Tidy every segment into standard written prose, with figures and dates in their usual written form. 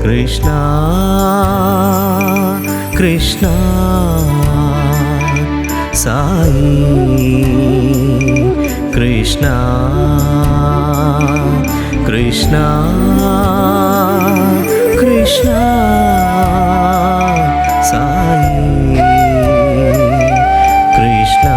కృష్ణ కృష్ణ సాయి కృష్ణ కృష్ణ కృష్ణ సాయి కృష్ణ.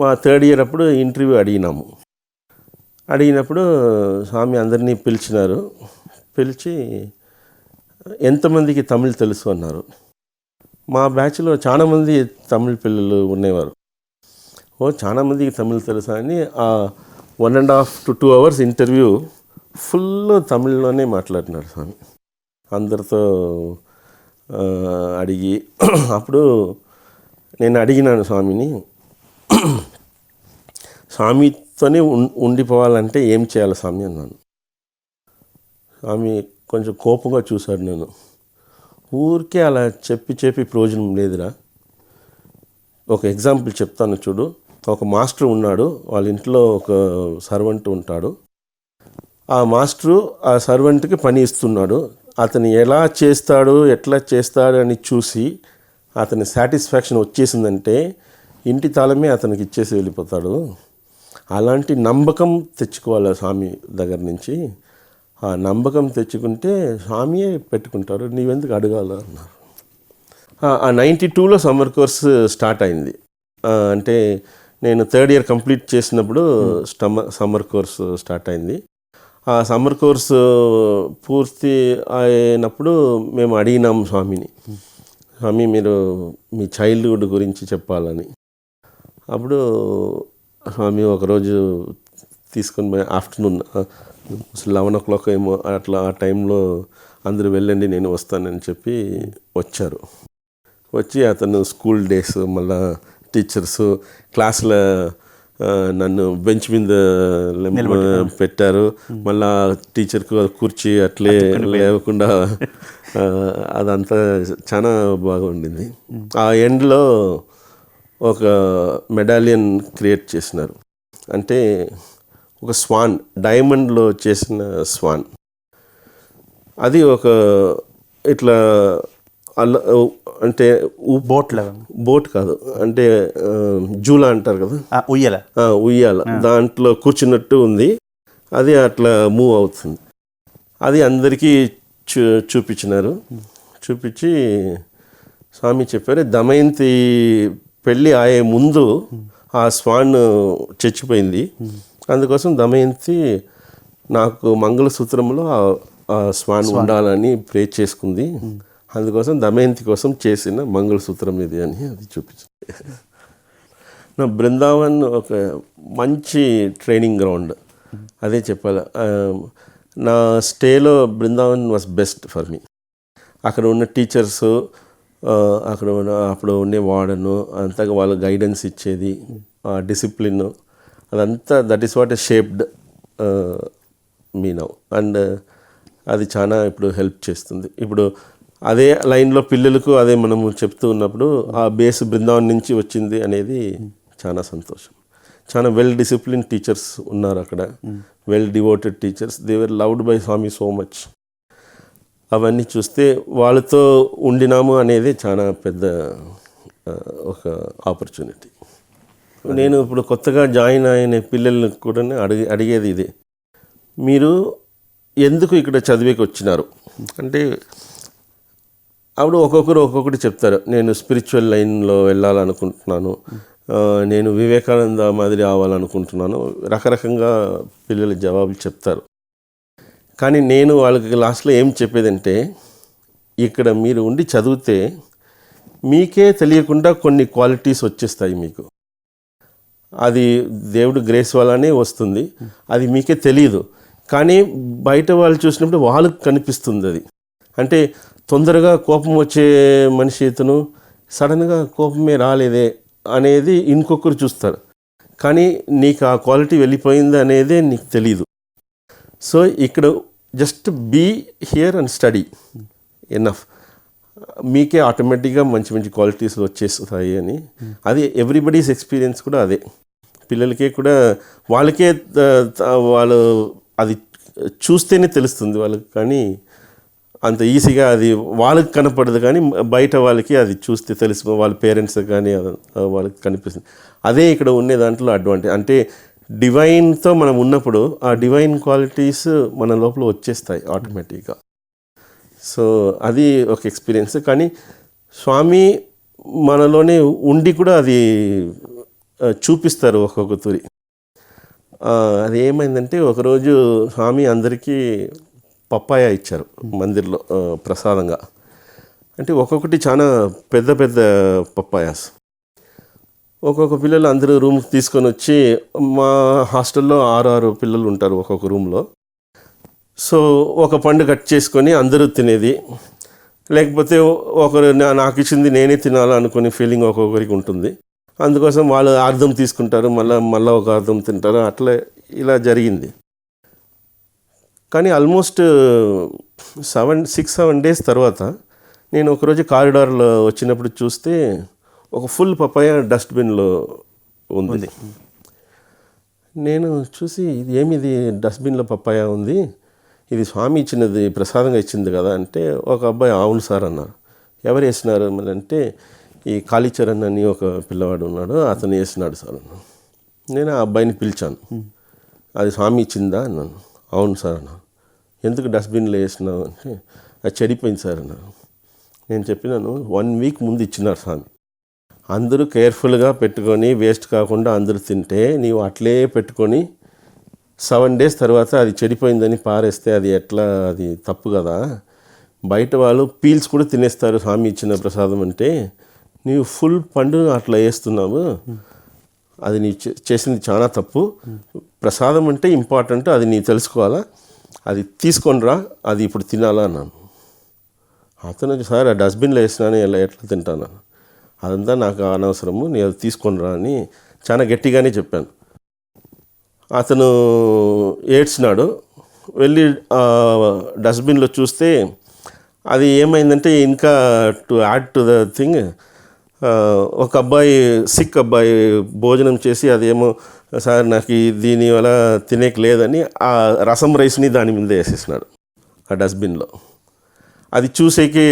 మా third year అప్పుడు interview అడిగినప్పుడు స్వామి అందరినీ పిలిచినారు. పిలిచి ఎంతమందికి తమిళ్ తెలుసు అన్నారు. మా బ్యాచ్లో చాలామంది తమిళ్ పిల్లలు ఉండేవారు. చాలామందికి తమిళ్ తెలుసా అని 1.5 to 2 hours ఇంటర్వ్యూ ఫుల్ తమిళ్లోనే మాట్లాడినారు స్వామి అందరితో అడిగి. అప్పుడు నేను అడిగినాను స్వామిని, స్వామితోనే ఉండిపోవాలంటే ఏం చేయాలి స్వామి అన్నాను. స్వామి కొంచెం కోపంగా చూశాడు. నేను ఊరికే అలా చెప్పి ప్రయోజనం లేదురా. ఒక ఎగ్జాంపుల్ చెప్తాను చూడు. ఒక మాస్టర్ ఉన్నాడు, వాళ్ళ ఇంట్లో ఒక సర్వెంట్ ఉంటాడు. ఆ మాస్టరు ఆ సర్వెంట్కి పని ఇస్తున్నాడు. అతను ఎలా చేస్తాడు ఎట్లా చేస్తాడు అని చూసి అతని సాటిస్ఫాక్షన్ వచ్చేసిందంటే ఇంటి తాళమే అతనికి ఇచ్చేసి వెళ్ళిపోతాడు. అలాంటి నమ్మకం తెచ్చుకోవాలి స్వామి దగ్గర నుంచి. ఆ నమ్మకం తెచ్చుకుంటే స్వామియే పెట్టుకుంటారు, నీవెందుకు అడగాల అన్నారు. 92లో సమ్మర్ కోర్స్ స్టార్ట్ అయింది. అంటే నేను థర్డ్ ఇయర్ కంప్లీట్ చేసినప్పుడు సమ్మర్ కోర్స్ స్టార్ట్ అయింది. ఆ సమ్మర్ కోర్సు పూర్తి అయినప్పుడు మేము అడిగినాము స్వామిని, స్వామి మీరు మీ చైల్డ్హుడ్ గురించి చెప్పాలని. అప్పుడు స్వామి ఒకరోజు తీసుకొని ఆఫ్టర్నూన్ 11 o'clock ఏమో అట్లా ఆ టైంలో అందరూ వెళ్ళండి నేను వస్తానని చెప్పి వచ్చారు. వచ్చి అతను స్కూల్ డేస్, మళ్ళా టీచర్స్ క్లాసులో నన్ను బెంచ్ మీద పెట్టారు. మళ్ళా టీచర్కు కుర్చీ అట్లే లేకుండా అదంతా చాలా బాగా ఉండింది. ఆ ఎండ్లో ఒక మెడాలియన్ క్రియేట్ చేసినారు. అంటే ఒక స్వాన్, డైమండ్లో చేసిన స్వాన్. అది ఒక ఇట్లా అంటే బోట్ కాదు, అంటే జూలా అంటారు కదా, ఉయ్యాల దాంట్లో కూర్చున్నట్టు ఉంది. అది అట్లా మూవ్ అవుతుంది. అది అందరికీ చూపించినారు. చూపించి స్వామి చెప్పారు, దమయంతి పెళ్ళి అయ్యే ముందు ఆ స్వాన్ చచ్చిపోయింది. అందుకోసం దమయంతి నాకు మంగళసూత్రంలో ఆ స్వాన్ ఉండాలని ప్రే చేసుకుంది. అందుకోసం దమయంతి కోసం చేసిన మంగళసూత్రం ఇది అని అది చూపించింది. నా బృందావన్ ఒక మంచి ట్రైనింగ్ గ్రౌండ్, అదే చెప్పాలి. నా స్టేలో Brindavan was best for me. అక్కడ ఉన్న టీచర్స్, అప్పుడు ఉండే వార్డను అంతా వాళ్ళ గైడెన్స్ ఇచ్చేది, ఆ డిసిప్లిన్, అదంతా that is what shaped me now. And అది చాలా ఇప్పుడు హెల్ప్ చేస్తుంది. ఇప్పుడు అదే లైన్లో పిల్లలకు అదే మనము చెప్తూ ఉన్నప్పుడు ఆ బేస్ బృందావన్ నుంచి వచ్చింది అనేది చాలా సంతోషం. చాలా వెల్ డిసిప్లిన్ టీచర్స్ ఉన్నారు అక్కడ, well devoted teachers, they were loved by Swami so much. అవన్నీ చూస్తే వాళ్ళతో ఉండినాము అనేది చాలా పెద్ద ఒక ఆపర్చునిటీ. నేను ఇప్పుడు కొత్తగా జాయిన్ అయిన పిల్లల్ని కూడా అడిగేది ఇదే, మీరు ఎందుకు ఇక్కడ చదివేకి వచ్చినారు అంటే అప్పుడు ఒక్కొక్కటి చెప్తారు. నేను స్పిరిచువల్ లైన్లో వెళ్ళాలనుకుంటున్నాను, నేను వివేకానంద మాదిరి అవ్వాలనుకుంటున్నాను, రకరకంగా పిల్లలు జవాబులు చెప్తారు. కానీ నేను వాళ్ళకి లాస్ట్లో ఏం చెప్పేదంటే, ఇక్కడ మీరు ఉండి చదివితే మీకే తెలియకుండా కొన్ని క్వాలిటీస్ వచ్చేస్తాయి మీకు. అది దేవుడు గ్రేస్ వల్లనే వస్తుంది, అది మీకే తెలియదు. కానీ బయట వాళ్ళు చూసినప్పుడు వాళ్ళకి కనిపిస్తుంది అది. అంటే తొందరగా కోపం వచ్చే మనిషి ఇతను, సడన్గా కోపమే రాలేదే అనేది ఇంకొకరు చూస్తారు. కానీ నీకు ఆ క్వాలిటీ వెళ్ళిపోయింది అనేదే నీకు తెలీదు. సో ఇక్కడ just be here and study enough, మీకే ఆటోమేటిక్గా మంచి మంచి క్వాలిటీస్ వచ్చేస్తాయి అని. అది ఎవ్రీబడీస్ ఎక్స్పీరియన్స్ కూడా అదే. పిల్లలకే కూడా వాళ్ళకే వాళ్ళు అది చూస్తేనే తెలుస్తుంది వాళ్ళకి, కానీ అంత ఈజీగా అది వాళ్ళకి కనపడదు. కానీ బయట వాళ్ళకి అది చూస్తే తెలుసు, వాళ్ళ పేరెంట్స్ కానీ వాళ్ళకి కనిపిస్తుంది. అదే ఇక్కడ ఉండే దాంట్లో అడ్వాంటేజ్. అంటే డివైన్తో మనం ఉన్నప్పుడు ఆ డివైన్ క్వాలిటీస్ మన లోపల వచ్చేస్తాయి ఆటోమేటిక్గా. సో అది ఒక ఎక్స్పీరియన్స్. కానీ స్వామి మనలోనే ఉండి కూడా అది చూపిస్తారు ఒక్కొక్క తూరి. అది ఏమైందంటే ఒకరోజు స్వామి అందరికీ పప్పాయ ఇచ్చారు మందిర్లో ప్రసాదంగా. అంటే ఒక్కొక్కటి చాలా పెద్ద పెద్ద పప్పాయాస్. ఒక్కొక్క పిల్లలు అందరూ రూమ్కి తీసుకొని వచ్చి, మా హాస్టల్లో 6 పిల్లలు ఉంటారు ఒక్కొక్క రూమ్లో. సో ఒక పండు కట్ చేసుకొని అందరూ తినేది, లేకపోతే ఒకరు నాకు ఇచ్చింది నేనే తినాలనుకునే ఫీలింగ్ ఒక్కొక్కరికి ఉంటుంది. అందుకోసం వాళ్ళు అర్థం తీసుకుంటారు, మళ్ళీ ఒక అర్థం తింటారు, అట్లా ఇలా జరిగింది. కానీ ఆల్మోస్ట్ 6-7 డేస్ తర్వాత నేను ఒకరోజు కారిడార్లో వచ్చినప్పుడు చూస్తే ఒక ఫుల్ పపాయ డస్ట్బిన్లో ఉంది. నేను చూసి ఇది ఏమిది డస్ట్బిన్లో పపాయ ఉంది, ఇది స్వామి ఇచ్చినది ప్రసాదంగా ఇచ్చింది కదా అంటే, ఒక అబ్బాయి అవును సార్ అన్నారు. ఎవరు వేసినారు మళ్ళీ అంటే, ఈ కాళీచరణ్ అని ఒక పిల్లవాడు ఉన్నాడు, అతను వేసినాడు సార్ అన్నాను. నేను ఆ అబ్బాయిని పిలిచాను, అది స్వామి ఇచ్చిందా అన్నాను. అవును సార్ అన్నాను. ఎందుకు డస్ట్బిన్లో వేసినావు అంటే, అది చెడిపోయింది సార్ అన్నాను. నేను చెప్పినాను 1 వీక్ ముందు ఇచ్చినారు స్వామి, అందరూ కేర్ఫుల్గా పెట్టుకొని వేస్ట్ కాకుండా అందరూ తింటే, నీవు అట్లే పెట్టుకొని 7 డేస్ తర్వాత అది చెడిపోయిందని పారేస్తే అది ఎట్లా, అది తప్పు కదా. బయట వాళ్ళు పీల్స్ కూడా తినేస్తారు స్వామి ఇచ్చిన ప్రసాదం అంటే, నీవు ఫుల్ పండు అట్లా వేస్తున్నావు, అది నీ చేసింది చాలా తప్పు. ప్రసాదం అంటే ఇంపార్టెంట్, అది నీ తెలుసుకోవాలా, అది తీసుకొని రా, అది ఇప్పుడు తినాలా అన్నాను. అతను సార్ ఆ డస్ట్బిన్లో వేసినాను, ఎట్లా తింటాను, అదంతా నాకు అనవసరము, నేను అది తీసుకొని రా అని చాలా గట్టిగానే చెప్పాను. అతను ఏడ్చినాడు. వెళ్ళి డస్ట్బిన్లో చూస్తే అది ఏమైందంటే, ఇంకా to add to the thing, ఒక అబ్బాయి సిక్ అబ్బాయి భోజనం చేసి అదేమో సార్ నాకు దీనివల్ల తినేకి లేదని ఆ రసం రైస్ని దాని మీద వేసేసినాడు ఆ డస్ట్బిన్లో. అది చూసేకి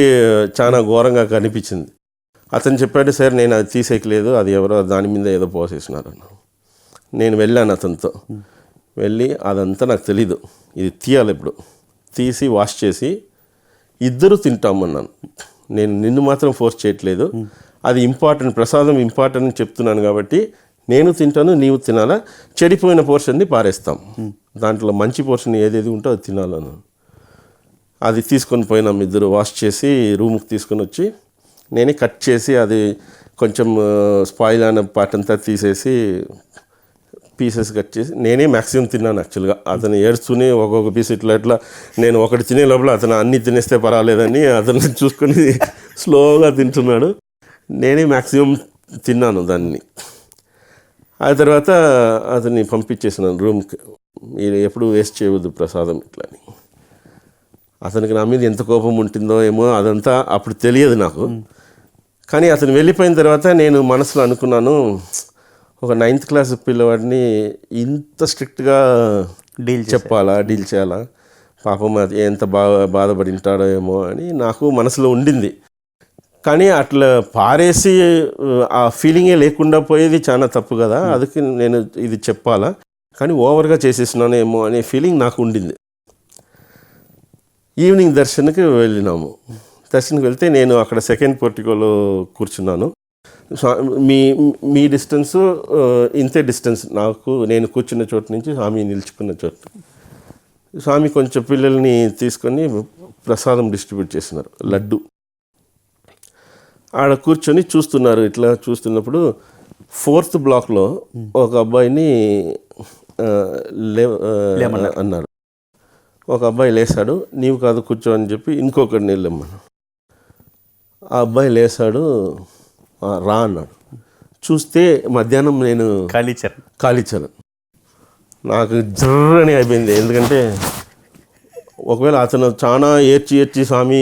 చాలా ఘోరంగా కనిపించింది. అతను చెప్పాడు, సార్ నేను అది తీసేకి లేదు, అది ఎవరో దాని మీద ఏదో పోసేసినారు అన్న. నేను వెళ్ళాను అతనితో, వెళ్ళి అదంతా నాకు తెలీదు, ఇది తీయాలి, ఇప్పుడు తీసి వాష్ చేసి ఇద్దరు తింటామన్నాను. నేను నిన్ను మాత్రం ఫోర్స్ చేయట్లేదు, అది ఇంపార్టెంట్, ప్రసాదం ఇంపార్టెంట్ అని చెప్తున్నాను కాబట్టి నేను తింటాను, నీవు తినాలా, చెడిపోయిన పోర్షన్ని పారేస్తాం, దాంట్లో మంచి పోర్షన్ ఏదేది ఉంటో అది తినాలను. అది తీసుకొని పోయినాం, ఇద్దరు వాష్ చేసి రూమ్కి తీసుకొని వచ్చి నేనే కట్ చేసి అది కొంచెం స్పాయిల్ అయిన పార్ట్ అంతా తీసేసి పీసెస్ కట్ చేసి నేనే మ్యాక్సిమం తిన్నాను యాక్చువల్గా. అతను ఏడుస్తూనే ఒక్కొక్క పీస్ ఇట్లా నేను ఒకటి తినే లోపల అతను అన్నీ తినేస్తే పర్వాలేదని అతను చూసుకొని స్లోగా తింటున్నాడు. నేనే మ్యాక్సిమం తిన్నాను దాన్ని. ఆ తర్వాత అతన్ని పంపించేసినాను రూమ్కి, మీరు ఎప్పుడు వేస్ట్ చేయవద్దు ప్రసాదం ఇట్లా అని. అతనికి నా మీద ఎంత కోపం ఉంటుందో ఏమో అదంతా అప్పుడు తెలియదు నాకు. కానీ అతను వెళ్ళిపోయిన తర్వాత నేను మనసులో అనుకున్నాను, ఒక 9th క్లాస్ పిల్లవాడిని ఇంత స్ట్రిక్ట్గా డీల్ చేయాలా, పాపం అది ఎంత బాధపడి ఉంటాడో ఏమో అని నాకు మనసులో ఉండింది. కానీ అట్లా పారేసి ఆ ఫీలింగే లేకుండా పోయేది చాలా తప్పు కదా, అందుకే నేను ఇది చెప్పాలా, కానీ ఓవర్గా చేసేసినానేమో అనే ఫీలింగ్ నాకు ఉండింది. ఈవినింగ్ దర్శనకి వెళ్ళినాము. దర్శనకి వెళ్తే నేను అక్కడ సెకండ్ పోర్టికోలో కూర్చున్నాను. మీ డిస్టెన్సు ఇంతే డిస్టెన్స్ నాకు, నేను కూర్చున్న చోటు నుంచి స్వామి నిలుచుకున్న చోటు. స్వామి కొంచెం పిల్లల్ని తీసుకొని ప్రసాదం డిస్ట్రిబ్యూట్ చేస్తున్నారు, లడ్డు. ఆడ కూర్చొని చూస్తున్నారు. ఇట్లా చూస్తున్నప్పుడు 4th బ్లాక్లో ఒక అబ్బాయిని అన్నారు. ఒక అబ్బాయి లేసాడు, నీవు కాదు కూర్చో అని చెప్పి ఇంకొకరిని వెళ్ళమ్మను. ఆ అబ్బాయి లేసాడు, రా అన్నాడు. చూస్తే మధ్యాహ్నం నేను కాళీచరణ్. నాకు జర్రని అయిపోయింది. ఎందుకంటే ఒకవేళ అతను చాలా ఏడ్చి స్వామి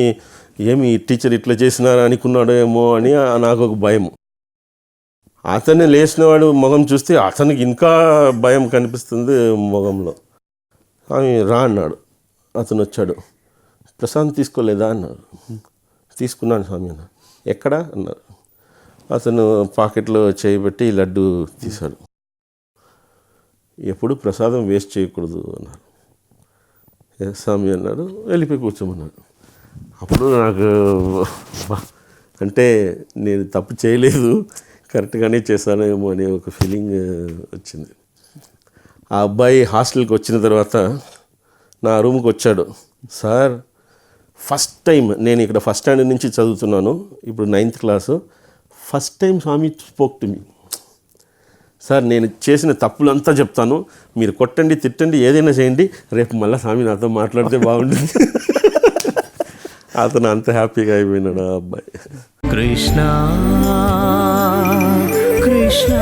ఏమి టీచర్ ఇట్లా చేసినారా అనుకున్నాడో ఏమో అని నాకు ఒక భయం. అతన్ని లేచినవాడు మొగం చూస్తే అతనికి ఇంకా భయం కనిపిస్తుంది మొగంలో. స్వామి రా అన్నాడు. అతను వచ్చాడు. ప్రసాదం తీసుకోలేదా అన్నారు. తీసుకున్నాను స్వామి అన్న. ఎక్కడా అన్నారు. అతను పాకెట్లో చేయబెట్టి లడ్డు తీశాడు. ఎప్పుడు ప్రసాదం వేస్ట్ చేయకూడదు అన్నారు. స్వామి అన్నాడు. వెళ్ళిపోయి కూర్చోమన్నాడు. అప్పుడు నాకు అంటే నేను తప్పు చేయలేదు, కరెక్ట్గానే చేశానేమో అనే ఒక ఫీలింగ్ వచ్చింది. ఆ అబ్బాయి హాస్టల్కి వచ్చిన తర్వాత నా రూమ్కి వచ్చాడు. సార్, ఫస్ట్ టైం నేను ఇక్కడ ఫస్ట్ స్టాండర్డ్ నుంచి చదువుతున్నాను, ఇప్పుడు 9th class. First time Swami spoke to me. Sir, నేను చేసిన తప్పులంతా చెప్తాను, మీరు కొట్టండి, తిట్టండి, ఏదైనా చేయండి, రేపు మళ్ళీ స్వామి నాతో మాట్లాడితే బాగుంటుంది. అతను అంత హ్యాపీగా అయిపోయినాడు ఆ అబ్బాయి. కృష్ణ కృష్ణ